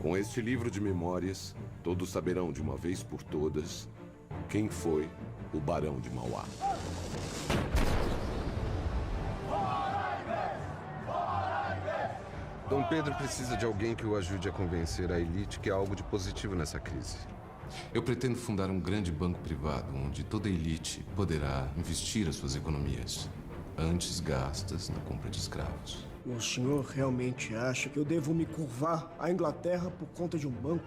Com este livro de memórias, todos saberão de uma vez por todas quem foi o Barão de Mauá. Dom Pedro precisa de alguém que o ajude a convencer a elite que há algo de positivo nessa crise. Eu pretendo fundar um grande banco privado onde toda a elite poderá investir as suas economias, antes gastas na compra de escravos. O senhor realmente acha que eu devo me curvar à Inglaterra por conta de um banco?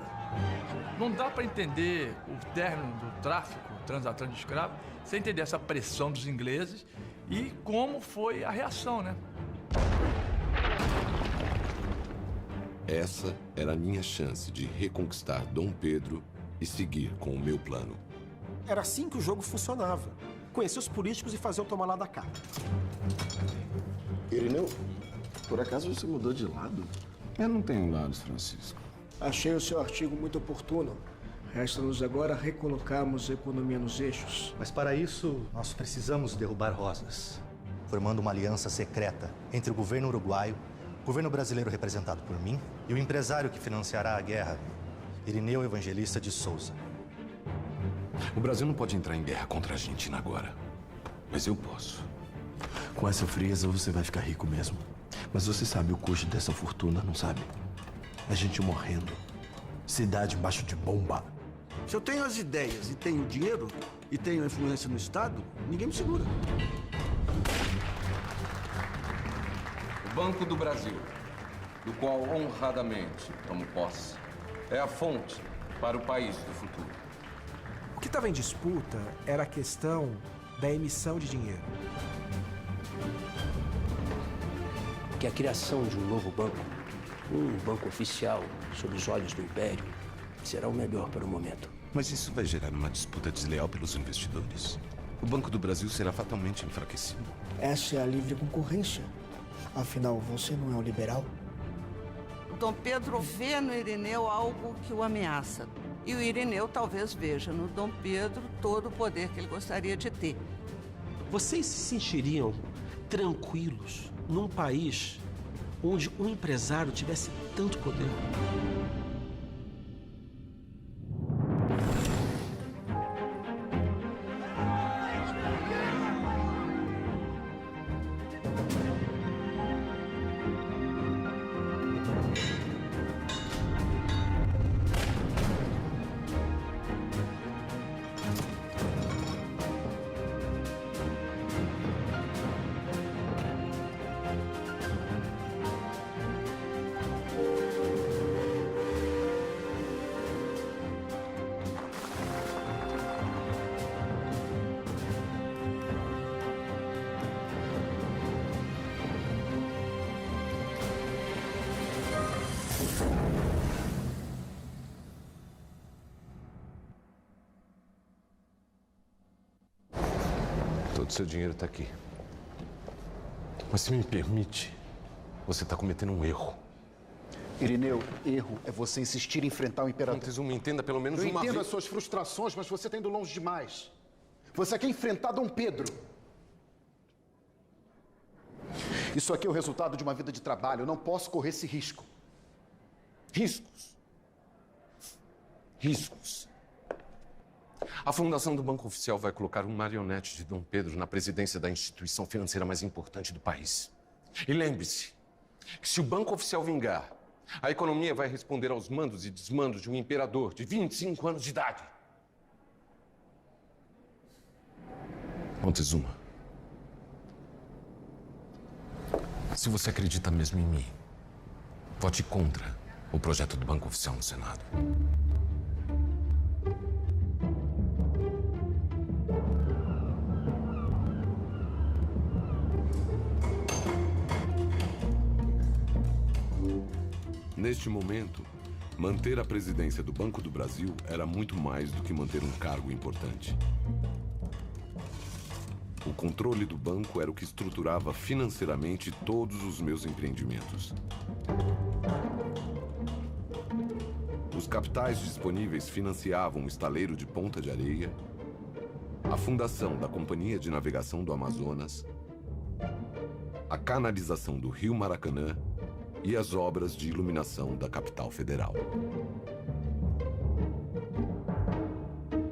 Não dá para entender o término do tráfico transatlântico de escravos sem entender essa pressão dos ingleses e como foi a reação, né? Essa era a minha chance de reconquistar Dom Pedro e seguir com o meu plano. Era assim que o jogo funcionava. Conhecer os políticos e fazer o tomar lá da cá. Irineu, por acaso você mudou de lado? Eu não tenho lados, Francisco. Achei o seu artigo muito oportuno. Resta-nos agora recolocarmos a economia nos eixos. Mas para isso, nós precisamos derrubar Rosas, formando uma aliança secreta entre o governo uruguaio, o governo brasileiro representado por mim e o empresário que financiará a guerra, Irineu Evangelista de Souza. O Brasil não pode entrar em guerra contra a Argentina agora, mas eu posso. Com essa frieza você vai ficar rico mesmo. Mas você sabe o custo dessa fortuna, não sabe? A gente morrendo. Cidade embaixo de bomba. Se eu tenho as ideias e tenho dinheiro e tenho influência no Estado, ninguém me segura. O Banco do Brasil, do qual honradamente tomo posse, é a fonte para o país do futuro. O que estava em disputa era a questão da emissão de dinheiro. Que a criação de um novo banco, um banco oficial sob os olhos do Império, será o melhor para o momento. Mas isso vai gerar uma disputa desleal pelos investidores. O Banco do Brasil será fatalmente enfraquecido. Essa é a livre concorrência. Afinal, você não é um liberal? Dom Pedro vê no Irineu algo que o ameaça. E o Irineu talvez veja no Dom Pedro todo o poder que ele gostaria de ter. Vocês se sentiriam tranquilos num país onde um empresário tivesse tanto poder? Todo o seu dinheiro está aqui. Mas se me permite, você está cometendo um erro. Irineu, erro é você insistir em enfrentar o imperador. Montezuma, entenda pelo menos Eu uma vez. entendo as suas frustrações, mas você está indo longe demais. Você quer enfrentar Dom Pedro. Isso aqui é o resultado de uma vida de trabalho. Eu não posso correr esse risco. Riscos. Riscos. A fundação do Banco Oficial vai colocar um marionete de Dom Pedro na presidência da instituição financeira mais importante do país. E lembre-se que se o Banco Oficial vingar, a economia vai responder aos mandos e desmandos de um imperador de 25 anos de idade. Montezuma, se você acredita mesmo em mim, vote contra o projeto do Banco Oficial no Senado. Neste momento, manter a presidência do Banco do Brasil era muito mais do que manter um cargo importante. O controle do banco era o que estruturava financeiramente todos os meus empreendimentos. Os capitais disponíveis financiavam o estaleiro de Ponta de Areia, a fundação da Companhia de Navegação do Amazonas, a canalização do Rio Maracanã e as obras de iluminação da capital federal.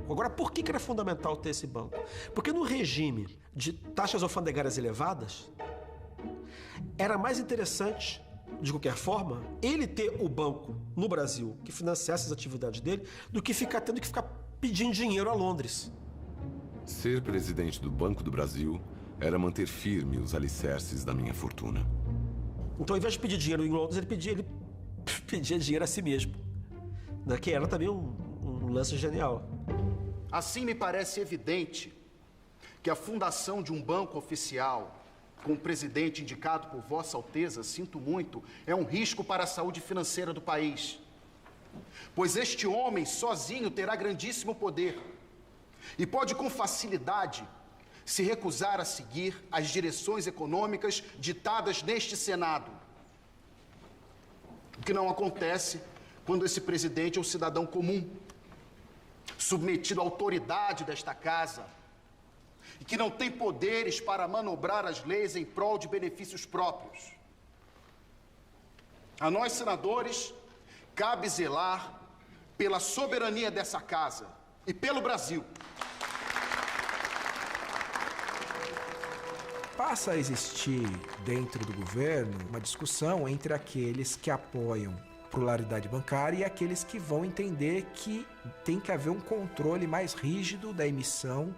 Agora, por que era fundamental ter esse banco? Porque no regime de taxas alfandegárias elevadas, era mais interessante, de qualquer forma, ele ter o banco no Brasil que financiasse as atividades dele, do que tendo que ficar pedindo dinheiro a Londres. Ser presidente do Banco do Brasil era manter firme os alicerces da minha fortuna. Então, ao invés de pedir dinheiro em Londres, ele pedia dinheiro a si mesmo. Que era também um lance genial. Assim, me parece evidente que a fundação de um banco oficial, com o presidente indicado por Vossa Alteza, sinto muito, é um risco para a saúde financeira do país. Pois este homem sozinho terá grandíssimo poder e pode com facilidade se recusar a seguir as direções econômicas ditadas neste Senado. O que não acontece quando esse presidente é um cidadão comum, submetido à autoridade desta casa, e que não tem poderes para manobrar as leis em prol de benefícios próprios. A nós, senadores, cabe zelar pela soberania dessa casa e pelo Brasil. Passa a existir dentro do governo uma discussão entre aqueles que apoiam pluralidade bancária e aqueles que vão entender que tem que haver um controle mais rígido da emissão,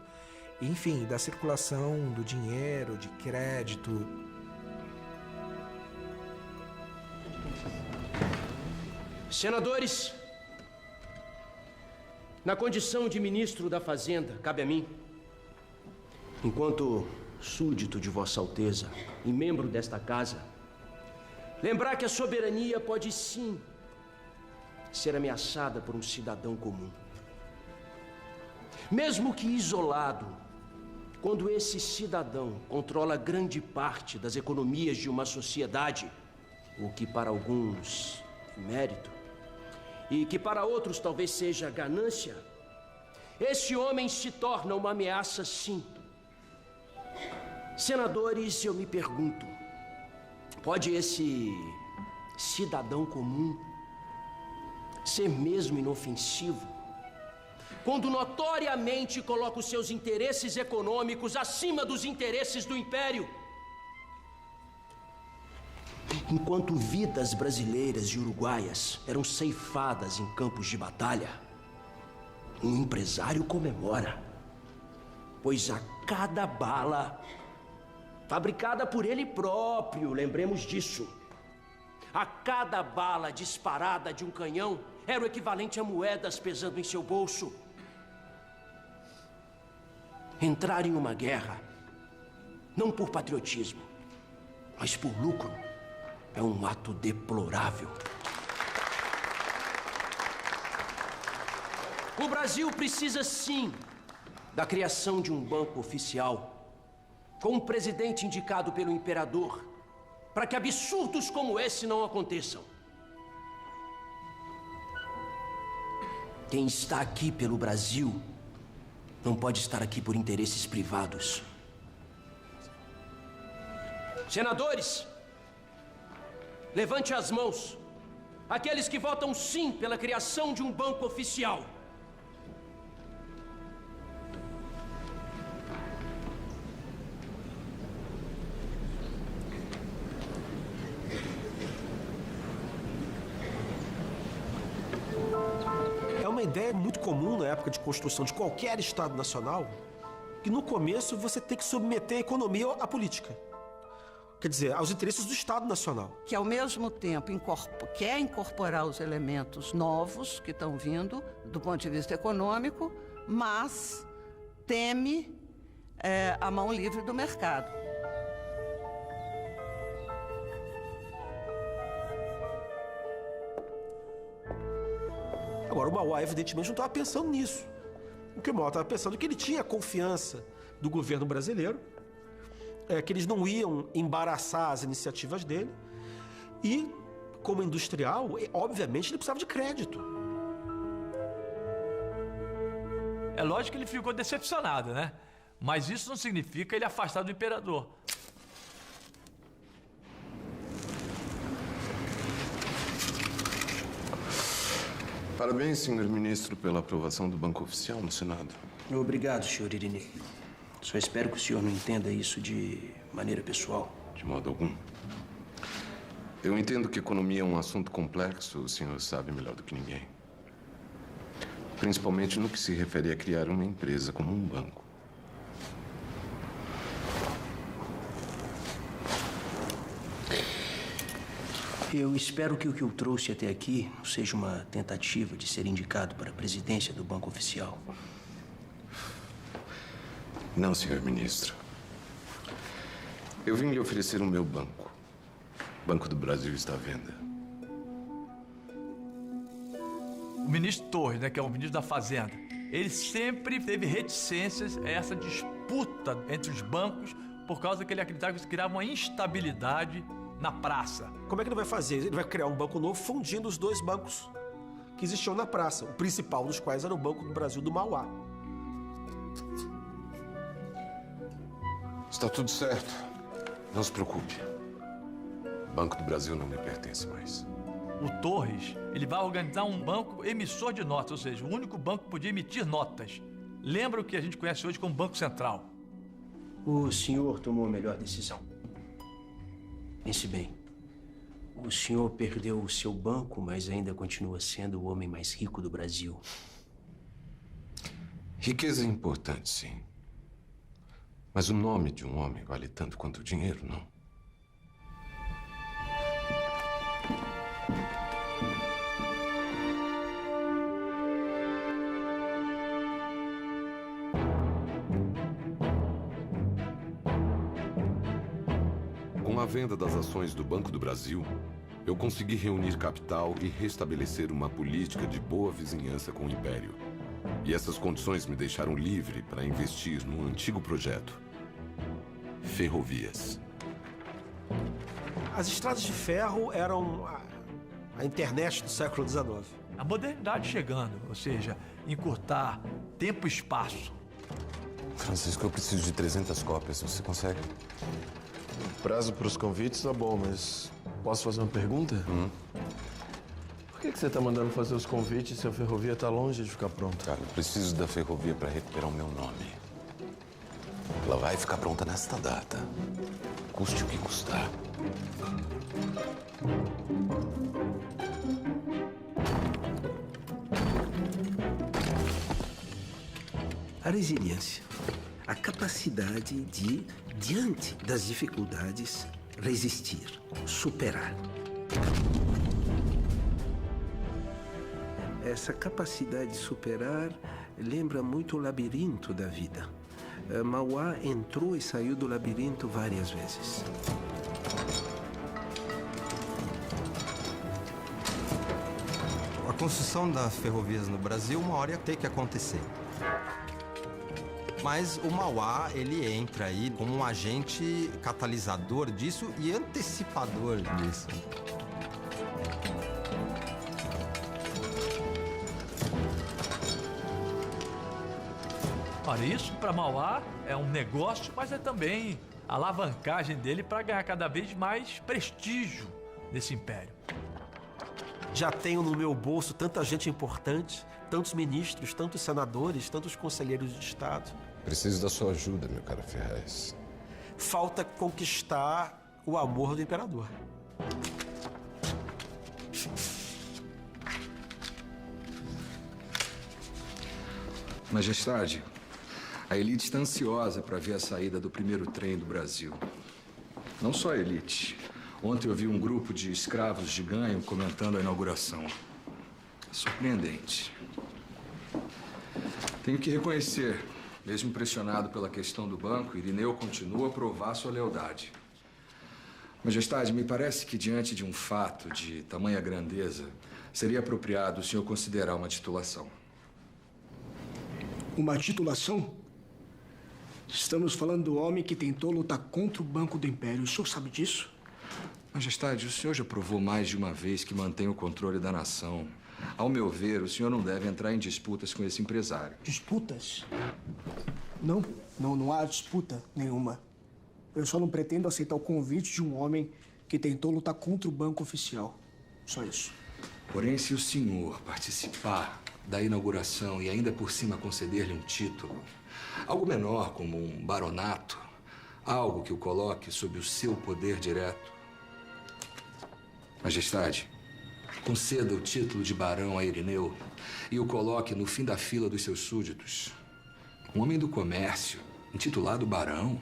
enfim, da circulação do dinheiro, de crédito. Senadores, na condição de ministro da Fazenda, cabe a mim, enquanto súdito de Vossa Alteza e membro desta casa, lembrar que a soberania pode sim ser ameaçada por um cidadão comum. Mesmo que isolado, quando esse cidadão controla grande parte das economias de uma sociedade, o que para alguns é mérito, e que para outros talvez seja ganância, esse homem se torna uma ameaça sim. Senadores, eu me pergunto, pode esse cidadão comum ser mesmo inofensivo, quando notoriamente coloca os seus interesses econômicos acima dos interesses do império? Enquanto vidas brasileiras e uruguaias eram ceifadas em campos de batalha, um empresário comemora, pois a cada bala fabricada por ele próprio, lembremos disso, a cada bala disparada de um canhão era o equivalente a moedas pesando em seu bolso. Entrar em uma guerra, não por patriotismo, mas por lucro, é um ato deplorável. O Brasil precisa sim da criação de um banco oficial, com um presidente indicado pelo imperador, para que absurdos como esse não aconteçam. Quem está aqui pelo Brasil não pode estar aqui por interesses privados. Senadores, levante as mãos, aqueles que votam sim pela criação de um banco oficial. Uma ideia muito comum na época de construção de qualquer Estado nacional, que no começo você tem que submeter a economia à política. Quer dizer, aos interesses do Estado nacional. Que ao mesmo tempo quer incorporar os elementos novos que estão vindo do ponto de vista econômico, mas teme a mão livre do mercado. Agora, o Mauá, evidentemente, não estava pensando nisso. O que o Mauá estava pensando é que ele tinha a confiança do governo brasileiro, que eles não iam embaraçar as iniciativas dele, e, como industrial, obviamente, ele precisava de crédito. É lógico que ele ficou decepcionado, né? Mas isso não significa ele afastar do imperador. Parabéns, senhor ministro, pela aprovação do Banco Oficial no Senado. Obrigado, senhor Irineu. Só espero que o senhor não entenda isso de maneira pessoal. De modo algum. Eu entendo que economia é um assunto complexo, o senhor sabe melhor do que ninguém. Principalmente no que se refere a criar uma empresa como um banco. Eu espero que o que eu trouxe até aqui seja uma tentativa de ser indicado para a presidência do Banco Oficial. Não, senhor ministro. Eu vim lhe oferecer o meu banco. O Banco do Brasil está à venda. O ministro Torres, né, que é o ministro da Fazenda, ele sempre teve reticências a essa disputa entre os bancos por causa que ele acreditava que isso criava uma instabilidade na praça. Como é que ele vai fazer? Ele vai criar um banco novo fundindo os dois bancos que existiam na praça, o principal dos quais era o Banco do Brasil do Mauá. Está tudo certo. Não se preocupe. O Banco do Brasil não me pertence mais. O Torres, ele vai organizar um banco emissor de notas, ou seja, o único banco que podia emitir notas. Lembra o que a gente conhece hoje como Banco Central? O senhor tomou a melhor decisão. Pense bem. O senhor perdeu o seu banco, mas ainda continua sendo o homem mais rico do Brasil. Riqueza é importante, sim. Mas o nome de um homem vale tanto quanto o dinheiro, não? Com a venda das ações do Banco do Brasil, eu consegui reunir capital e restabelecer uma política de boa vizinhança com o Império. E essas condições me deixaram livre para investir num antigo projeto: ferrovias. As estradas de ferro eram a internet do século XIX. A modernidade chegando, ou seja, encurtar tempo e espaço. Francisco, eu preciso de 300 cópias. Você consegue? O prazo para os convites tá bom, mas posso fazer uma pergunta? Por que você está mandando fazer os convites se a ferrovia está longe de ficar pronta? Cara, eu preciso da ferrovia para recuperar o meu nome. Ela vai ficar pronta nesta data, custe o que custar. A resiliência, a capacidade de, diante das dificuldades, resistir, superar. Essa capacidade de superar lembra muito o labirinto da vida. Mauá entrou e saiu do labirinto várias vezes. A construção das ferrovias no Brasil, uma hora ia ter que acontecer. Mas o Mauá, ele entra aí como um agente catalisador disso e antecipador disso. Ora, isso para Mauá é um negócio, mas é também a alavancagem dele para ganhar cada vez mais prestígio nesse império. Já tenho no meu bolso tanta gente importante, tantos ministros, tantos senadores, tantos conselheiros de Estado. Preciso da sua ajuda, meu caro Ferraz. Falta conquistar o amor do imperador. Majestade, a elite está ansiosa para ver a saída do primeiro trem do Brasil. Não só a elite. Ontem eu vi um grupo de escravos de ganho comentando a inauguração. É surpreendente. Tenho que reconhecer, mesmo pressionado pela questão do banco, Irineu continua a provar sua lealdade. Majestade, me parece que diante de um fato de tamanha grandeza, seria apropriado o senhor considerar uma titulação. Uma titulação? Estamos falando do homem que tentou lutar contra o Banco do Império. O senhor sabe disso? Majestade, o senhor já provou mais de uma vez que mantém o controle da nação. Ao meu ver, o senhor não deve entrar em disputas com esse empresário. Disputas? Não há disputa nenhuma. Eu só não pretendo aceitar o convite de um homem que tentou lutar contra o Banco Oficial. Só isso. Porém, se o senhor participar da inauguração e ainda por cima conceder-lhe um título, algo menor como um baronato, algo que o coloque sob o seu poder direto. Majestade, conceda o título de barão a Irineu e o coloque no fim da fila dos seus súditos. Um homem do comércio, intitulado barão,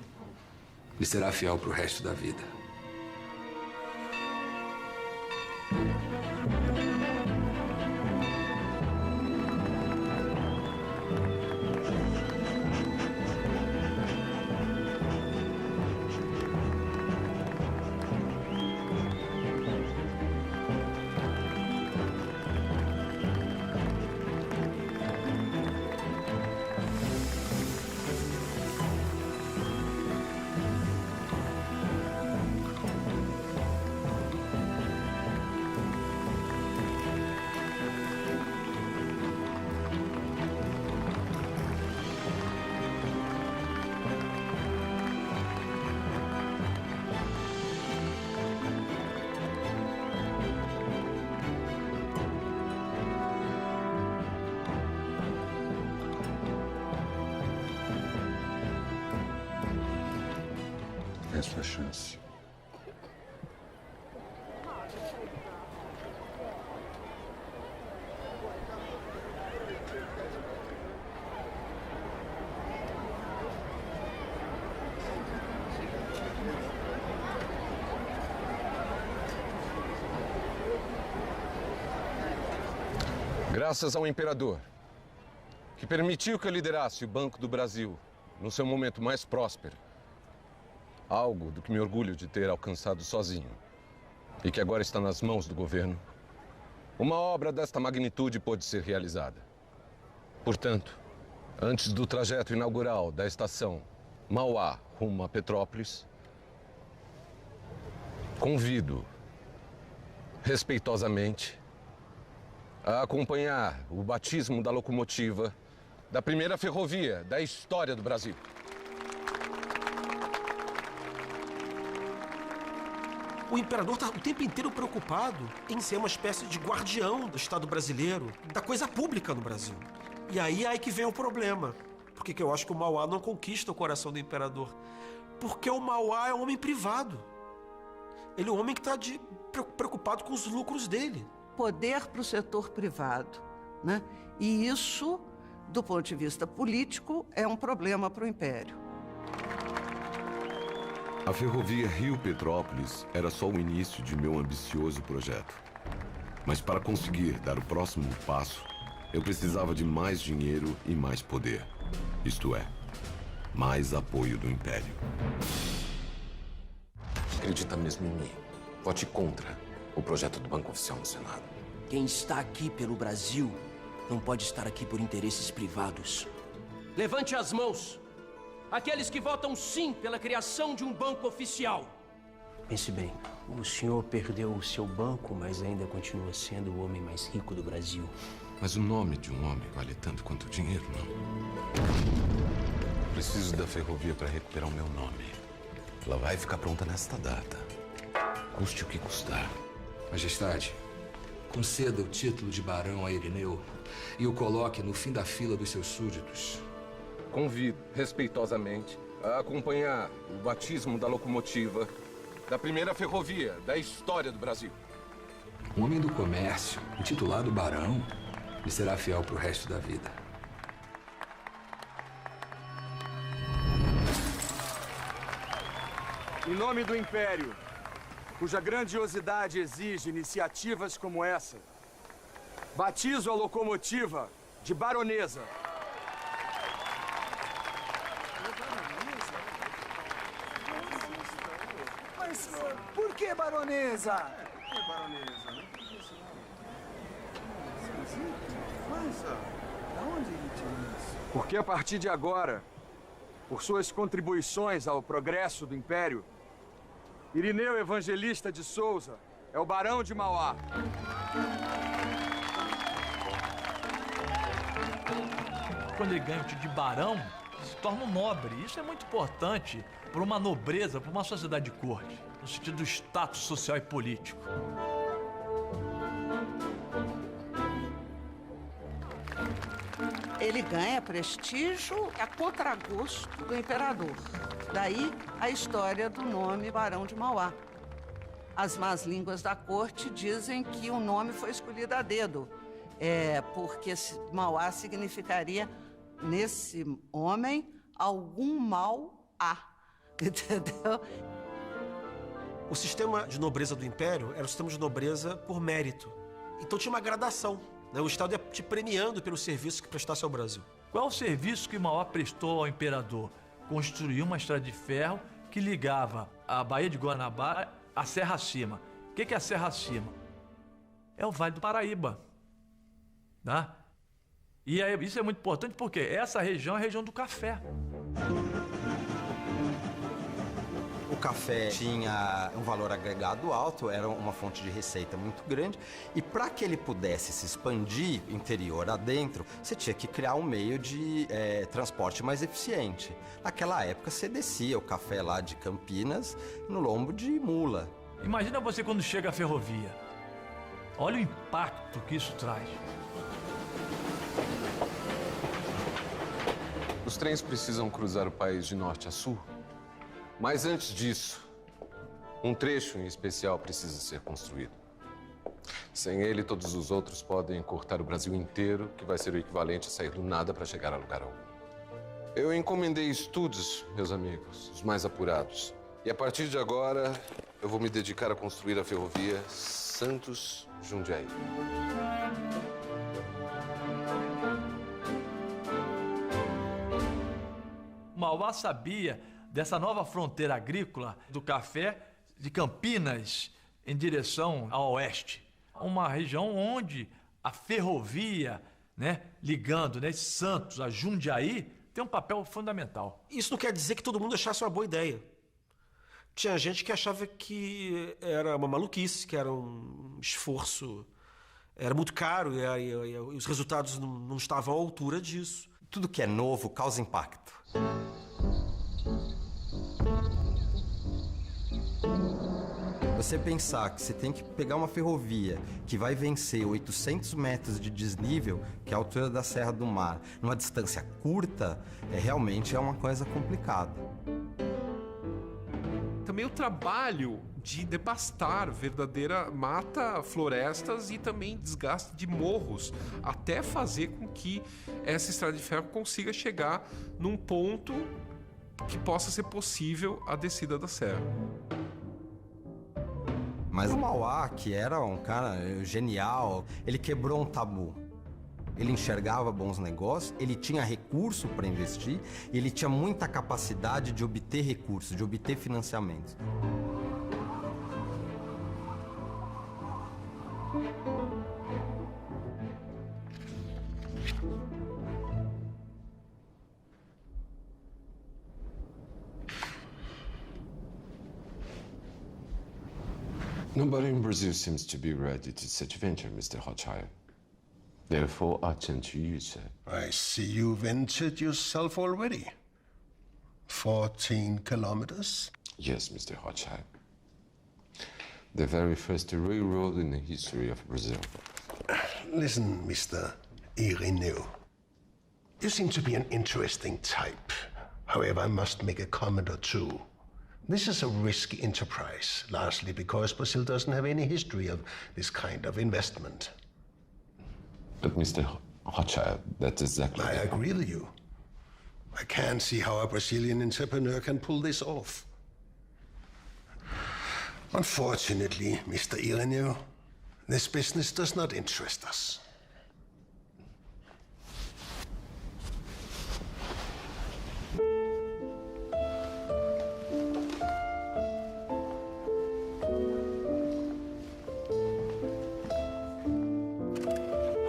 lhe será fiel para o resto da vida. Essa é a chance. Graças ao imperador, que permitiu que eu liderasse o Banco do Brasil no seu momento mais próspero, algo do que me orgulho de ter alcançado sozinho e que agora está nas mãos do governo, uma obra desta magnitude pôde ser realizada. Portanto, antes do trajeto inaugural da estação Mauá rumo a Petrópolis, convido respeitosamente a acompanhar o batismo da locomotiva da primeira ferrovia da história do Brasil. O imperador está o tempo inteiro preocupado em ser uma espécie de guardião do Estado brasileiro, da coisa pública no Brasil. E aí que vem o problema. Por que eu acho que o Mauá não conquista o coração do imperador? Porque o Mauá é um homem privado. Ele é um homem que está preocupado com os lucros dele. Poder para o setor privado, né? E isso, do ponto de vista político, é um problema para o Império. A ferrovia Rio-Petrópolis era só o início de meu ambicioso projeto. Mas para conseguir dar o próximo passo, eu precisava de mais dinheiro e mais poder. Isto é, mais apoio do Império. Acredita mesmo em mim? Vote contra o projeto do Banco Oficial no Senado. Quem está aqui pelo Brasil não pode estar aqui por interesses privados. Levante as mãos. Aqueles que votam sim pela criação de um banco oficial. Pense bem, o senhor perdeu o seu banco, mas ainda continua sendo o homem mais rico do Brasil. Mas o nome de um homem vale tanto quanto o dinheiro, não? Preciso da ferrovia para recuperar o meu nome. Ela vai ficar pronta nesta data. Custe o que custar. Majestade, conceda o título de barão a Irineu e o coloque no fim da fila dos seus súditos. Convido respeitosamente a acompanhar o batismo da locomotiva da primeira ferrovia da história do Brasil. Um homem do comércio, intitulado barão, lhe será fiel para o resto da vida. Em nome do Império, cuja grandiosidade exige iniciativas como essa, batizo a locomotiva de baronesa. Mas por que baronesa? Por que baronesa? Não podia ser Mas, da onde ele tinha isso? Porque a partir de agora, por suas contribuições ao progresso do Império, Irineu Evangelista de Souza é o barão de Mauá. Quando ele ganha o título de barão, se torna um nobre. Isso é muito importante para uma nobreza, para uma sociedade de corte, no sentido do status social e político. ele ganha prestígio a contragosto do imperador. Daí a história do nome Barão de Mauá. As más línguas da corte dizem que o nome foi escolhido a dedo, porque Mauá significaria, nesse homem, algum mal há. Entendeu? O sistema de nobreza do Império era o sistema de nobreza por mérito. Então tinha uma gradação, né? O Estado ia te premiando pelo serviço que prestasse ao Brasil. Qual é o serviço que Mauá prestou ao imperador? Construiu uma estrada de ferro que ligava a Baía de Guanabara à Serra Acima. O que é a Serra Acima? É o Vale do Paraíba. Tá? E isso é muito importante porque essa região é a região do café. O café tinha um valor agregado alto, era uma fonte de receita muito grande, e para que ele pudesse se expandir interior adentro, você tinha que criar um meio de transporte mais eficiente. Naquela época, você descia o café lá de Campinas no lombo de mula. Imagina você quando chega a ferrovia. Olha o impacto que isso traz. Os trens precisam cruzar o país de norte a sul. Mas antes disso, um trecho em especial precisa ser construído. Sem ele, todos os outros podem cortar o Brasil inteiro, que vai ser o equivalente a sair do nada para chegar a lugar algum. Eu encomendei estudos, meus amigos, os mais apurados. E a partir de agora, eu vou me dedicar a construir a ferrovia Santos-Jundiaí. Mauá sabia dessa nova fronteira agrícola do café de Campinas em direção ao oeste. Uma região onde a ferrovia, ligando Santos a Jundiaí, tem um papel fundamental. Isso não quer dizer que todo mundo achasse uma boa ideia. Tinha gente que achava que era uma maluquice, que era um esforço, era muito caro e os resultados não estavam à altura disso. Tudo que é novo causa impacto. Você pensar que você tem que pegar uma ferrovia que vai vencer 800 metros de desnível, que é a altura da Serra do Mar, numa distância curta, realmente é uma coisa complicada. Também o trabalho de devastar verdadeira mata, florestas e também desgaste de morros, até fazer com que essa estrada de ferro consiga chegar num ponto que possa ser possível a descida da serra. Mas o Mauá, que era um cara genial, ele quebrou um tabu. Ele enxergava bons negócios, ele tinha recurso para investir e ele tinha muita capacidade de obter recursos, de obter financiamentos. Nobody in Brazil seems to be ready to such venture, Mr. Rothschild. Therefore, I turn to you, sir. I see you ventured yourself already. 14 kilometers? Yes, Mr. Rothschild. The very first railroad in the history of Brazil. Listen, Mr. Irineu. You seem to be an interesting type. However, I must make a comment or two. This is a risky enterprise, largely because Brazil doesn't have any history of this kind of investment. But, Mr. Rothschild, that's exactly... I agree with you. I can't see how a Brazilian entrepreneur can pull this off. Unfortunately, Mr. Irineu, this business does not interest us.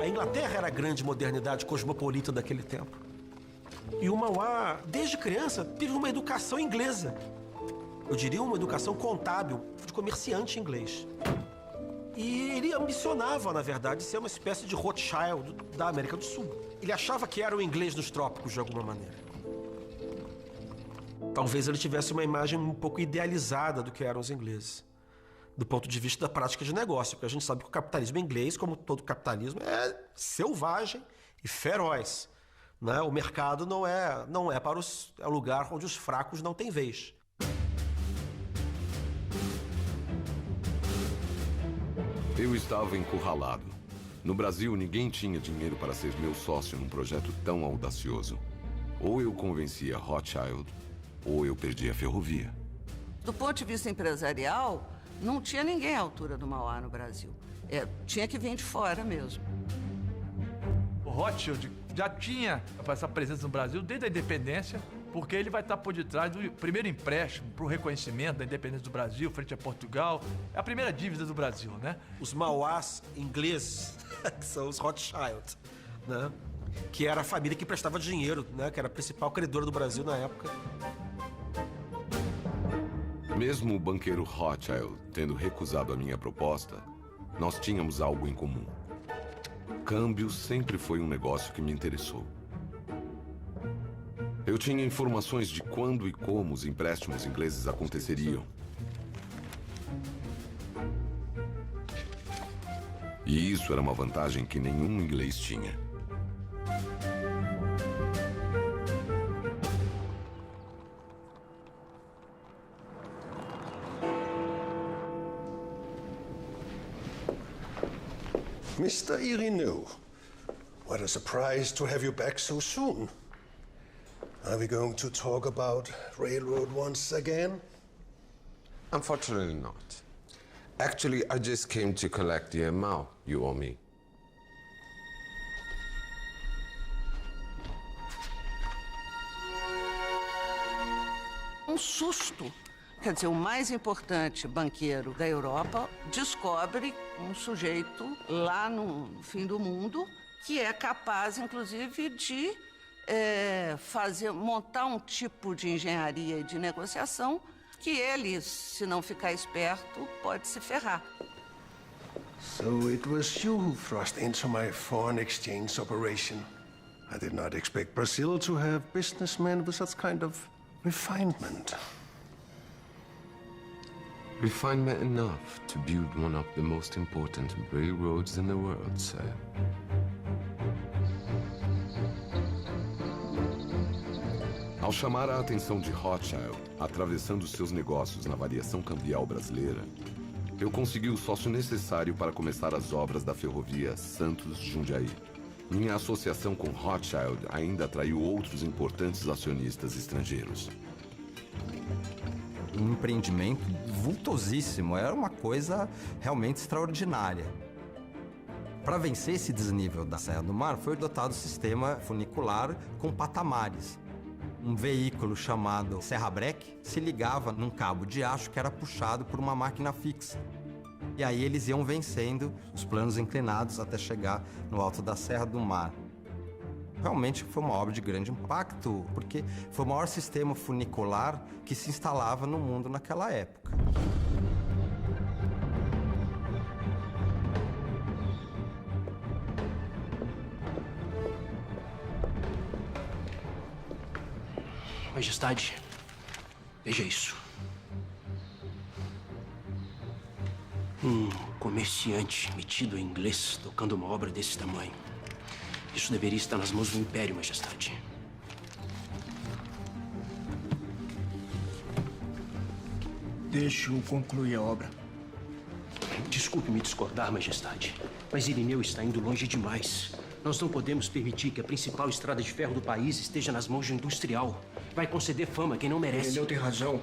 A Inglaterra era a grande modernidade cosmopolita daquele tempo. E o Mauá, desde criança, teve uma educação inglesa. Eu diria uma educação contábil, de comerciante inglês. E ele ambicionava, na verdade, ser uma espécie de Rothschild da América do Sul. Ele achava que era o inglês dos trópicos, de alguma maneira. Talvez ele tivesse uma imagem um pouco idealizada do que eram os ingleses, do ponto de vista da prática de negócio, porque a gente sabe que o capitalismo inglês, como todo capitalismo, é selvagem e feroz. Né? O mercado não é para é o lugar onde os fracos não têm vez. Eu estava encurralado. No Brasil, ninguém tinha dinheiro para ser meu sócio num projeto tão audacioso. Ou eu convencia Rothschild, ou eu perdia a ferrovia. Do ponto de vista empresarial, não tinha ninguém à altura do Mauá no Brasil. Tinha que vir de fora mesmo. O Rothschild já tinha essa presença no Brasil desde a independência, porque ele vai estar por detrás do primeiro empréstimo para o reconhecimento da independência do Brasil frente a Portugal. É a primeira dívida do Brasil, né? Os Mauás ingleses, que são os Rothschild, né? Que era a família que prestava dinheiro, né? Que era a principal credora do Brasil na época. Mesmo o banqueiro Rothschild tendo recusado a minha proposta, nós tínhamos algo em comum. Câmbio sempre foi um negócio que me interessou. Eu tinha informações de quando e como os empréstimos ingleses aconteceriam. E isso era uma vantagem que nenhum inglês tinha. Mr. Irineu, what a surprise to have you back so soon. Are we going to talk about railroad once again? Unfortunately not. Actually, I just came to collect the amount you owe me. Um susto. Quer dizer, o mais importante banqueiro da Europa descobre um sujeito lá no fim do mundo que é capaz, inclusive, de montar um tipo de engenharia e de negociação que ele, se não ficar esperto, pode se ferrar. So it was you who thrust into my foreign exchange operation. I did not expect Brazil to have businessmen with such kind of refinement. Refinement enough to build one of the most important railroads in the world, sir. Ao chamar a atenção de Rothschild, atravessando seus negócios na variação cambial brasileira, eu consegui o sócio necessário para começar as obras da ferrovia Santos-Jundiaí. Minha associação com Rothschild ainda atraiu outros importantes acionistas estrangeiros. Um empreendimento vultosíssimo, era uma coisa realmente extraordinária. Para vencer esse desnível da Serra do Mar, foi adotado o sistema funicular com patamares. Um veículo chamado serra-breque se ligava num cabo de aço que era puxado por uma máquina fixa. E aí eles iam vencendo os planos inclinados até chegar no alto da Serra do Mar. Realmente foi uma obra de grande impacto, porque foi o maior sistema funicular que se instalava no mundo naquela época. Majestade, veja isso. Um comerciante metido em inglês tocando uma obra desse tamanho. Isso deveria estar nas mãos do Império, Majestade. Deixe-o concluir a obra. Desculpe-me discordar, Majestade, mas Irineu está indo longe demais. Nós não podemos permitir que a principal estrada de ferro do país esteja nas mãos de um industrial. Vai conceder fama a quem não merece. Irineu tem razão.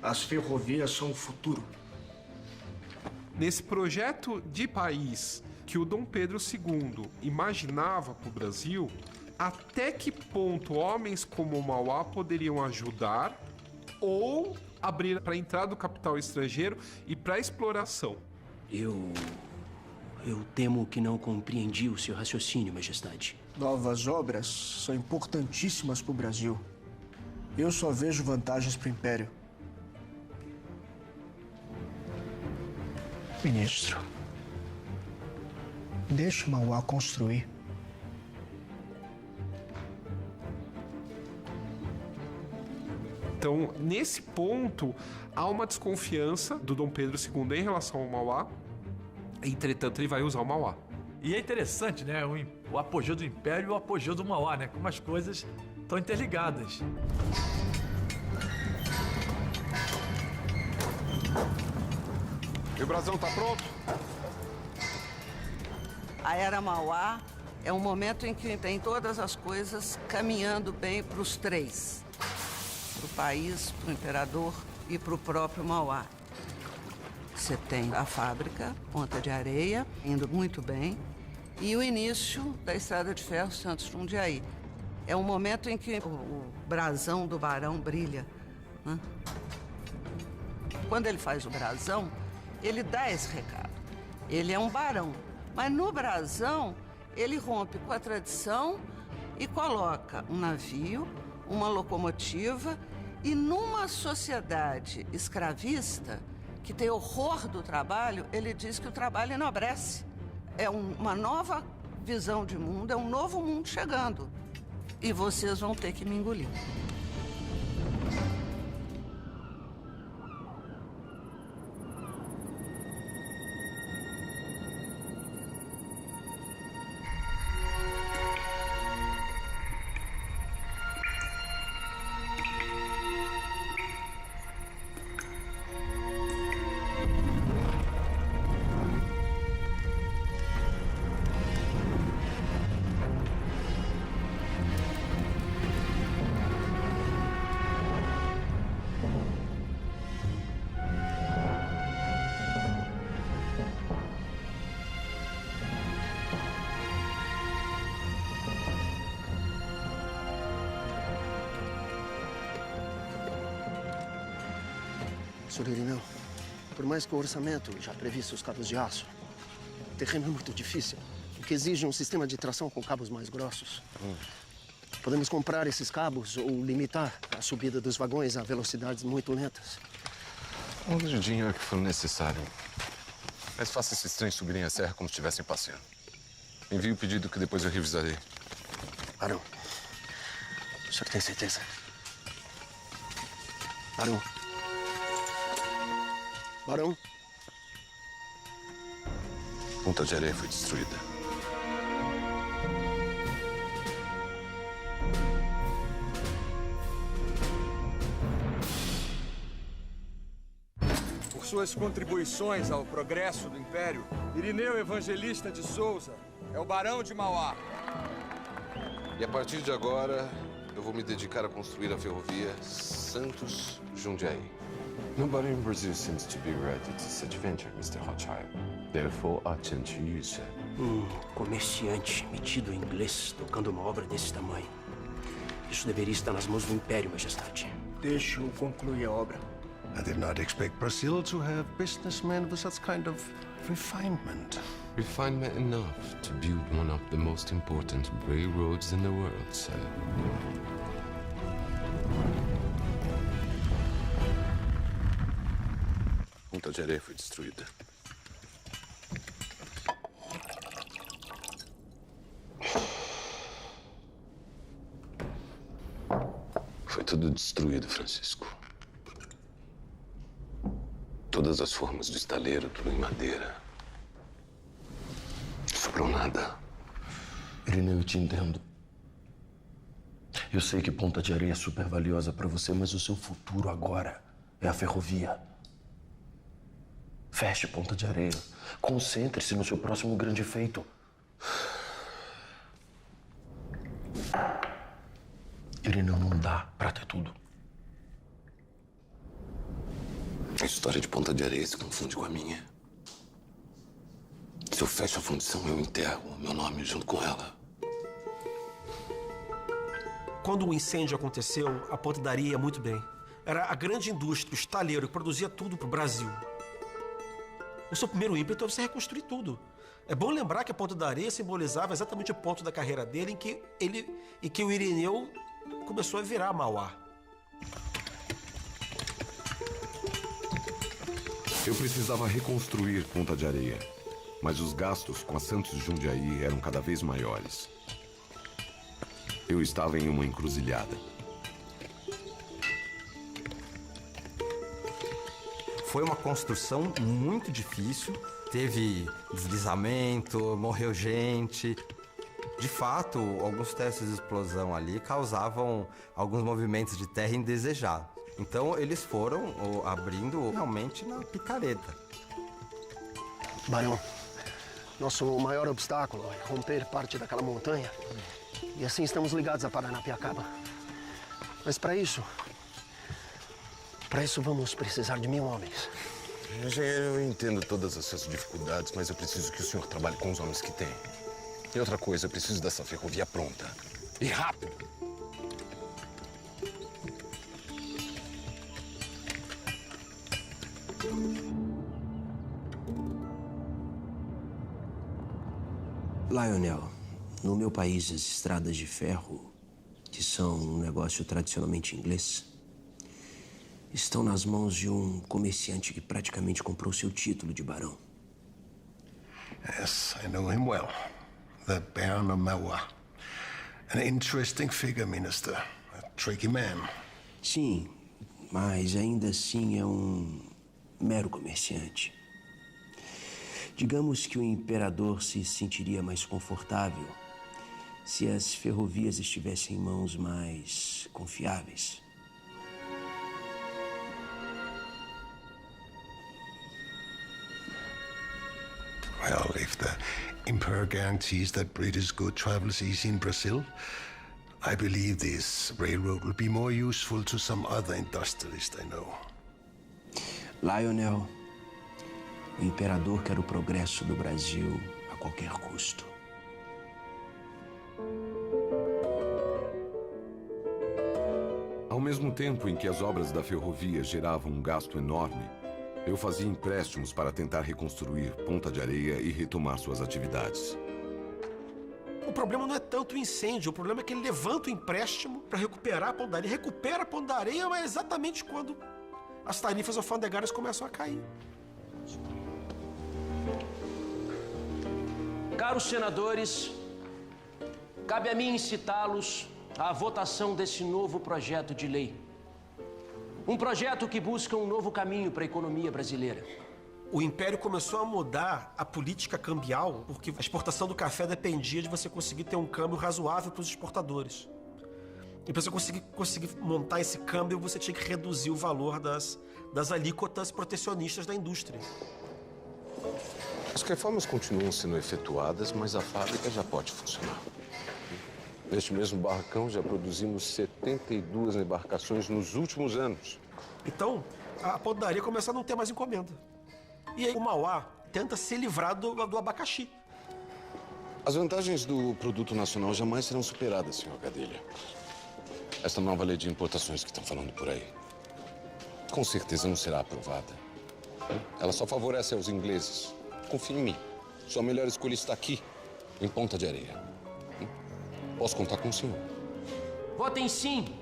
As ferrovias são o futuro. Nesse projeto de país que o Dom Pedro II imaginava para o Brasil, até que ponto homens como o Mauá poderiam ajudar ou abrir para a entrada do capital estrangeiro e para a exploração? Eu temo que não compreendi o seu raciocínio, Majestade. Novas obras são importantíssimas para o Brasil. Eu só vejo vantagens para o Império. Ministro, deixe o Mauá construir. Então, nesse ponto, há uma desconfiança do Dom Pedro II em relação ao Mauá. Entretanto, ele vai usar o Mauá. E é interessante, né? O apogeu do Império e o apogeu do Mauá, né? Como as coisas estão interligadas. E o brasão tá pronto? A Era Mauá é um momento em que tem todas as coisas caminhando bem para os três. Para o país, para o imperador e para o próprio Mauá. Você tem a fábrica, Ponta de Areia, indo muito bem. E o início da Estrada de Ferro Santos-Jundiaí. É um momento em que o brasão do barão brilha, né? Quando ele faz o brasão, ele dá esse recado. Ele é um barão. Mas no brasão, ele rompe com a tradição e coloca um navio, uma locomotiva e numa sociedade escravista que tem horror do trabalho, ele diz que o trabalho enobrece. É uma nova visão de mundo, é um novo mundo chegando. E vocês vão ter que me engolir. Sr. Irineu, por mais que o orçamento já previsse os cabos de aço, o terreno é muito difícil, o que exige um sistema de tração com cabos mais grossos. Podemos comprar esses cabos ou limitar a subida dos vagões a velocidades muito lentas. Onde o dinheiro que for necessário. Mas faça esses trens subirem a serra como se estivessem passeando. Envie o pedido que depois eu revisarei. Barão, o senhor tem certeza? Barão. Barão? Ponta de Areia foi destruída. Por suas contribuições ao progresso do Império, Irineu Evangelista de Souza é o Barão de Mauá. E a partir de agora, eu vou me dedicar a construir a ferrovia Santos-Jundiaí. Nobody in Brazil seems to be ready to such venture, Mr. Rothschild. Therefore, atente isso. Comerciante metido em inglês tocando uma obra desse tamanho. Isso deveria estar nas mãos do Império, Majestade. Deixe-o concluir a obra. I did not expect Brazil to have businessmen with such kind of refinement. Refinement enough to build one of the most important railroads in the world, sir. Ponta de Areia foi destruída. Foi tudo destruído, Francisco. Todas as formas do estaleiro, tudo em madeira. Não sobrou nada. Irineu, eu te entendo. Eu sei que Ponta de Areia é super valiosa para você, mas o seu futuro agora é a ferrovia. Feche Ponta de Areia. Concentre-se no seu próximo grande feito. Irineu, não dá pra ter tudo. A história de Ponta de Areia se confunde com a minha. Se eu fecho a fundição, eu enterro o meu nome junto com ela. Quando o incêndio aconteceu, a Ponta da Areia ia muito bem. Era a grande indústria, o estaleiro, que produzia tudo pro Brasil. O seu primeiro ímpeto é você reconstruir tudo. É bom lembrar que a Ponta da Areia simbolizava exatamente o ponto da carreira dele em que o Irineu começou a virar Mauá. Eu precisava reconstruir Ponta de Areia, mas os gastos com a Santos-Jundiaí eram cada vez maiores. Eu estava em uma encruzilhada. Foi uma construção muito difícil. Teve deslizamento, morreu gente. De fato, alguns testes de explosão ali causavam alguns movimentos de terra indesejados. Então, eles foram abrindo realmente na picareta. Barão, nosso maior obstáculo é romper parte daquela montanha. E assim estamos ligados a Paranapiacaba. Mas para isso vamos precisar de 1000 homens. Eu entendo todas essas dificuldades, mas eu preciso que o senhor trabalhe com os homens que tem. E outra coisa, eu preciso dessa ferrovia pronta. E rápido. Lionel, no meu país, as estradas de ferro, que são um negócio tradicionalmente inglês, estão nas mãos de um comerciante que praticamente comprou seu título de barão. Yes, I know him well. The Baron of Mauá. An interesting figure, Minister. A tricky man. Sim, mas ainda assim é um mero comerciante. Digamos que o imperador se sentiria mais confortável se as ferrovias estivessem em mãos mais confiáveis. Well, if the Emperor guarantees that British good travels easy in Brazil, I believe this railroad will be more useful to some other industrialist I know. Lionel, o imperador quer o progresso do Brasil a qualquer custo. Ao mesmo tempo em que as obras da ferrovia geravam um gasto enorme, eu fazia empréstimos para tentar reconstruir Ponta de Areia e retomar suas atividades. O problema não é tanto o incêndio, o problema é que ele levanta o empréstimo para recuperar a Ponta da Areia. Ele recupera a Ponta da Areia, mas é exatamente quando as tarifas alfandegárias começam a cair. Caros senadores, cabe a mim incitá-los à votação desse novo projeto de lei. Um projeto que busca um novo caminho para a economia brasileira. O Império começou a mudar a política cambial porque a exportação do café dependia de você conseguir ter um câmbio razoável para os exportadores. E para você conseguir montar esse câmbio, você tinha que reduzir o valor das alíquotas protecionistas da indústria. As reformas continuam sendo efetuadas, mas a fábrica já pode funcionar. Neste mesmo barracão, já produzimos 72 embarcações nos últimos anos. Então, a Ponta da Areia começa a não ter mais encomenda. E aí o Mauá tenta se livrar do abacaxi. As vantagens do produto nacional jamais serão superadas, senhor Gadelha. Esta nova lei de importações que estão falando por aí, com certeza não será aprovada. Ela só favorece aos ingleses. Confie em mim. Sua melhor escolha está aqui, em Ponta de Areia. Posso contar com o senhor? Votem sim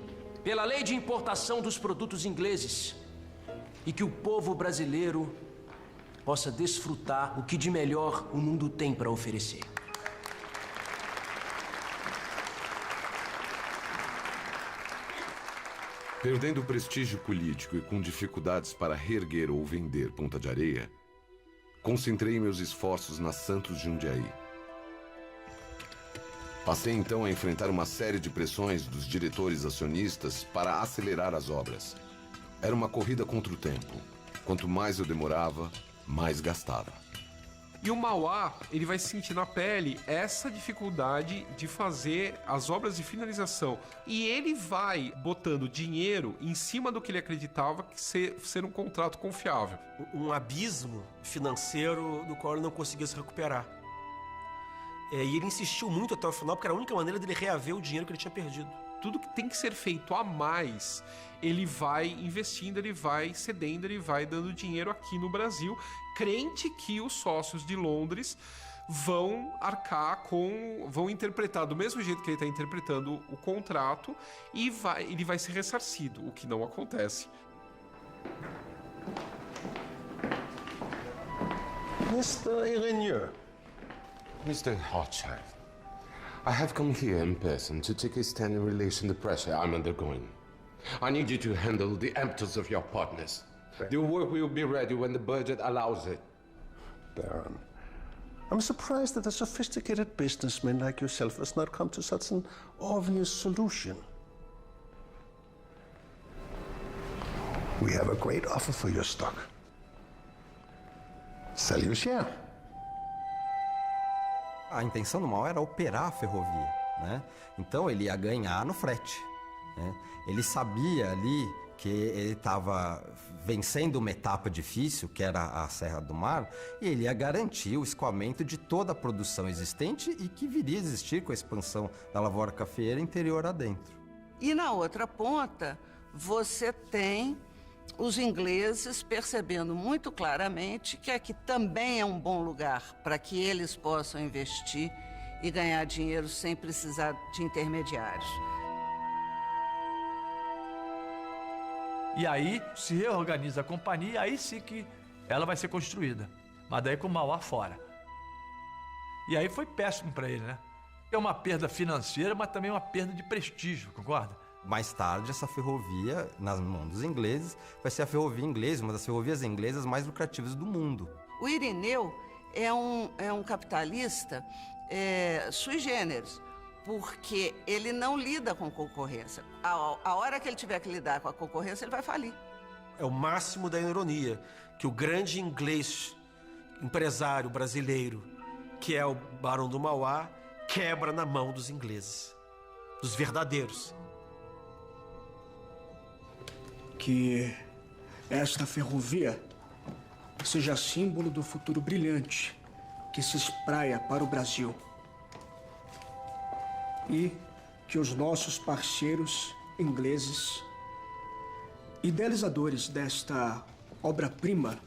pela lei de importação dos produtos ingleses e que o povo brasileiro possa desfrutar o que de melhor o mundo tem para oferecer. Perdendo o prestígio político e com dificuldades para reerguer ou vender Ponta de Areia, concentrei meus esforços na Santos Jundiaí. Passei então a enfrentar uma série de pressões dos diretores acionistas para acelerar as obras. Era uma corrida contra o tempo. Quanto mais eu demorava, mais gastava. E o Mauá, ele vai sentir na pele essa dificuldade de fazer as obras de finalização. E ele vai botando dinheiro em cima do que ele acreditava que ser um contrato confiável. Um abismo financeiro do qual ele não conseguia se recuperar. E ele insistiu muito até o final, porque era a única maneira dele reaver o dinheiro que ele tinha perdido. Tudo que tem que ser feito a mais, ele vai investindo, ele vai cedendo, ele vai dando dinheiro aqui no Brasil, crente que os sócios de Londres vão arcar vão interpretar do mesmo jeito que ele está interpretando o contrato e ele vai ser ressarcido, o que não acontece. Mr. Ireneur. Mr. Rothschild, I have come here in person to take a stand in relation to the pressure I'm undergoing. I need you to handle the empties of your partners. The work will be ready when the budget allows it. Baron, I'm surprised that a sophisticated businessman like yourself has not come to such an obvious solution. We have a great offer for your stock. Sell your share. A intenção do Mauá era operar a ferrovia, né? Então ele ia ganhar no frete, né? Ele sabia ali que ele estava vencendo uma etapa difícil, que era a Serra do Mar, e ele ia garantir o escoamento de toda a produção existente e que viria a existir com a expansão da lavoura cafeeira interior adentro. E na outra ponta, você tem os ingleses percebendo muito claramente que aqui também é um bom lugar para que eles possam investir e ganhar dinheiro sem precisar de intermediários. E aí se reorganiza a companhia, aí sim que ela vai ser construída. Mas daí com o Mauá fora. E aí foi péssimo para ele, né? É uma perda financeira, mas também uma perda de prestígio, concorda? Mais tarde, essa ferrovia, nas mãos dos ingleses, vai ser a ferrovia inglesa, uma das ferrovias inglesas mais lucrativas do mundo. O Irineu é um capitalista sui generis, porque ele não lida com concorrência. A hora que ele tiver que lidar com a concorrência, ele vai falir. É o máximo da ironia que o grande inglês, empresário brasileiro, que é o Barão do Mauá, quebra na mão dos ingleses, dos verdadeiros. Que esta ferrovia seja símbolo do futuro brilhante que se espraia para o Brasil. E que os nossos parceiros ingleses, idealizadores desta obra-prima,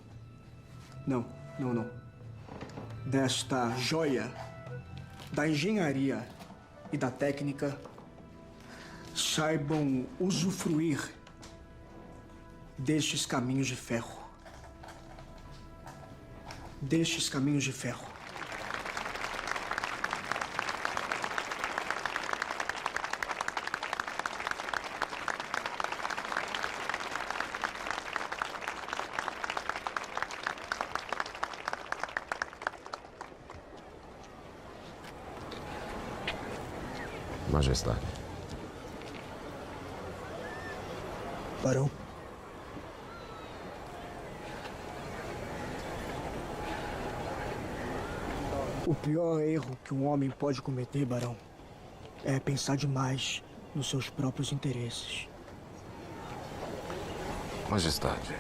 desta joia da engenharia e da técnica, saibam usufruir destes caminhos de ferro. Destes caminhos de ferro. Majestade. Barão. O pior erro que um homem pode cometer, Barão, é pensar demais nos seus próprios interesses. Majestade,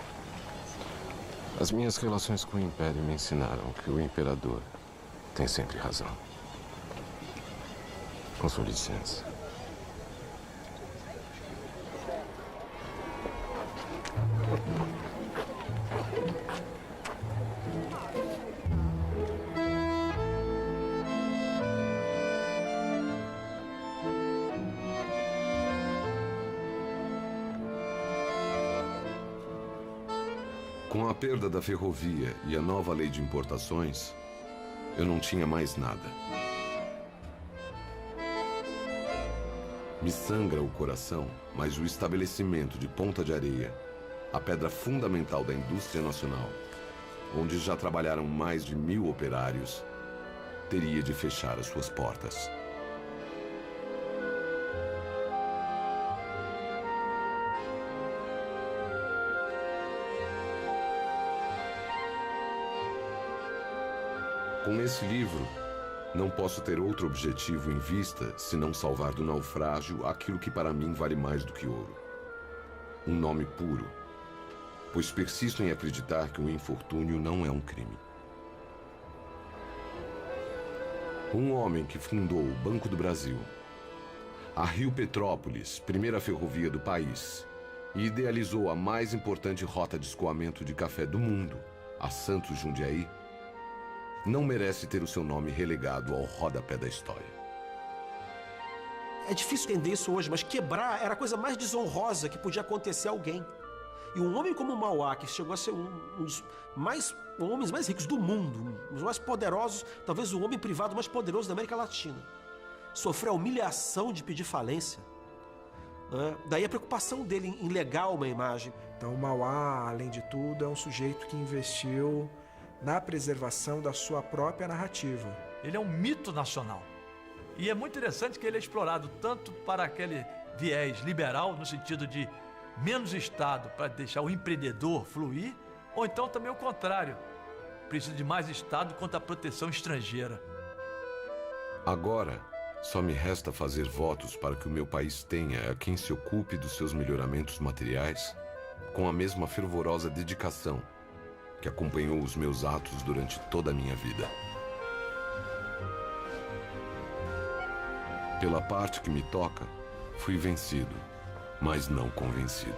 as minhas relações com o Império me ensinaram que o Imperador tem sempre razão. Com sua licença. Com a perda da ferrovia e a nova lei de importações, eu não tinha mais nada. Me sangra o coração, mas o estabelecimento de Ponta de Areia, a pedra fundamental da indústria nacional, onde já trabalharam mais de 1000 operários, teria de fechar as suas portas. Com esse livro, não posso ter outro objetivo em vista senão salvar do naufrágio aquilo que para mim vale mais do que ouro. Um nome puro, pois persisto em acreditar que o infortúnio não é um crime. Um homem que fundou o Banco do Brasil, a Rio Petrópolis, primeira ferrovia do país, e idealizou a mais importante rota de escoamento de café do mundo, a Santos Jundiaí, não merece ter o seu nome relegado ao rodapé da história. É difícil entender isso hoje, mas quebrar era a coisa mais desonrosa que podia acontecer a alguém. E um homem como o Mauá, que chegou a ser um dos homens mais ricos do mundo, um dos mais poderosos, talvez o homem privado mais poderoso da América Latina, sofreu a humilhação de pedir falência. Daí a preocupação dele em legar uma imagem. Então, o Mauá, além de tudo, é um sujeito que investiu na preservação da sua própria narrativa. Ele é um mito nacional. E é muito interessante que ele é explorado tanto para aquele viés liberal, no sentido de menos Estado para deixar o empreendedor fluir, ou então também o contrário, precisa de mais Estado contra a proteção estrangeira. Agora, só me resta fazer votos para que o meu país tenha a quem se ocupe dos seus melhoramentos materiais com a mesma fervorosa dedicação que acompanhou os meus atos durante toda a minha vida. Pela parte que me toca, fui vencido, mas não convencido.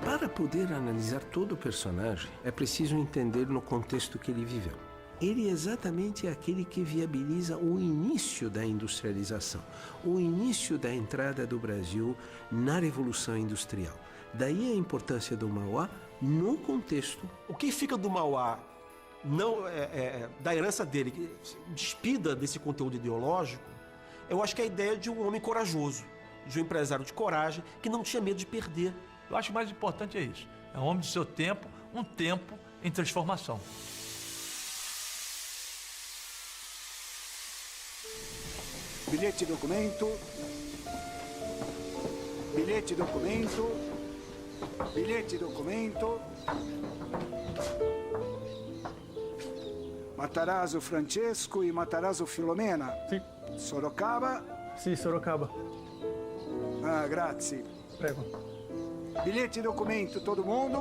Para poder analisar todo o personagem, é preciso entender no contexto que ele viveu. Ele é exatamente aquele que viabiliza o início da industrialização, o início da entrada do Brasil na Revolução Industrial. Daí a importância do Mauá no contexto. O que fica do Mauá, não, da herança dele, despida desse conteúdo ideológico, eu acho que é a ideia de um homem corajoso, de um empresário de coragem, que não tinha medo de perder. Eu acho que o mais importante é isso. É um homem do seu tempo, um tempo em transformação. Bilhete e documento. Bilhete e documento. Bilhete e documento. Matarazzo Francesco e Matarazzo Filomena. Sì. Sorocaba. Sì, Sorocaba. Ah, grazie. Prego. Bilhete e documento, todo mundo.